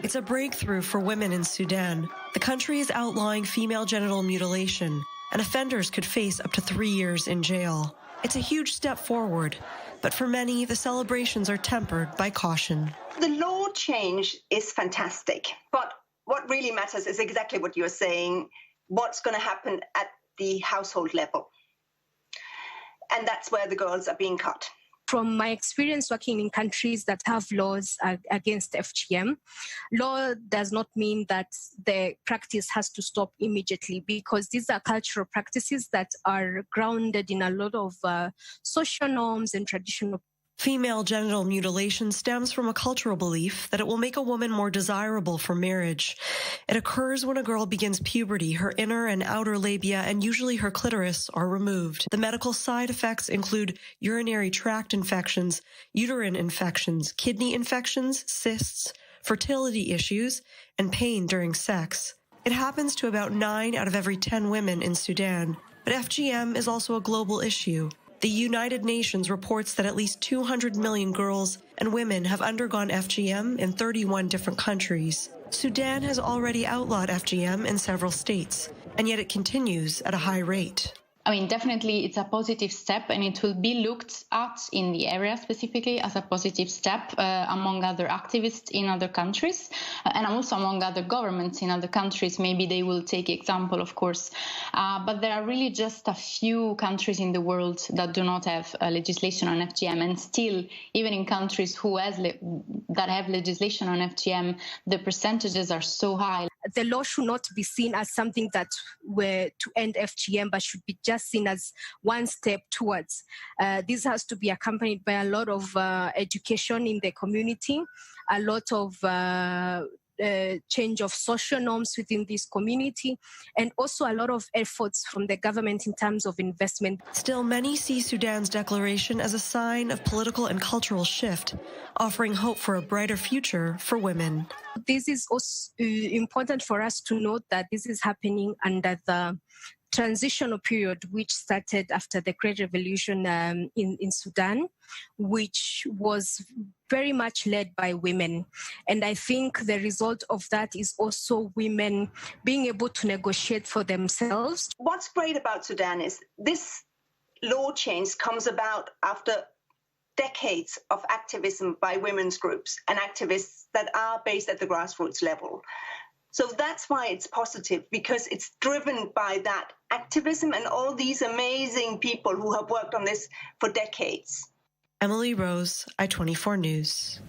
It's a breakthrough for women in Sudan. The country is outlawing female genital mutilation, and offenders could face up to 3 years in jail. It's a huge step forward, but for many, the celebrations are tempered by caution. The law change is fantastic, but what really matters is exactly what you're saying, what's going to happen at the household level. And that's where the girls are being cut. From my experience working in countries that have laws against FGM, law does not mean that the practice has to stop immediately, because these are cultural practices that are grounded in a lot of social norms and traditional. Female genital mutilation stems from a cultural belief that it will make a woman more desirable for marriage. It occurs when a girl begins puberty. Her inner and outer labia and usually her clitoris are removed. The medical side effects include urinary tract infections, uterine infections, kidney infections, cysts, fertility issues, and pain during sex. It happens to about 9 out of every 10 women in Sudan. But FGM is also a global issue. The United Nations reports that at least 200 million girls and women have undergone FGM in 31 different countries. Sudan has already outlawed FGM in several states, and yet it continues at a high rate. I mean, definitely it's a positive step, and it will be looked at in the area specifically as a positive step among other activists in other countries and also among other governments in other countries. Maybe they will take example, of course. But there are really just a few countries in the world that do not have legislation on FGM. And still, even in countries that have legislation on FGM, the percentages are so high. The law should not be seen as something that were to end FGM, but should be just seen as one step towards. This has to be accompanied by a lot of education in the community, a lot of change of social norms within this community, and also a lot of efforts from the government in terms of investment. Still, many see Sudan's declaration as a sign of political and cultural shift, offering hope for a brighter future for women. This is also important for us to note that this is happening under the transitional period, which started after the Great Revolution in Sudan, which was very much led by women. And I think the result of that is also women being able to negotiate for themselves. What's great about Sudan is this law change comes about after decades of activism by women's groups and activists that are based at the grassroots level. So that's why it's positive, because it's driven by that activism and all these amazing people who have worked on this for decades. Emily Rose, I-24 News.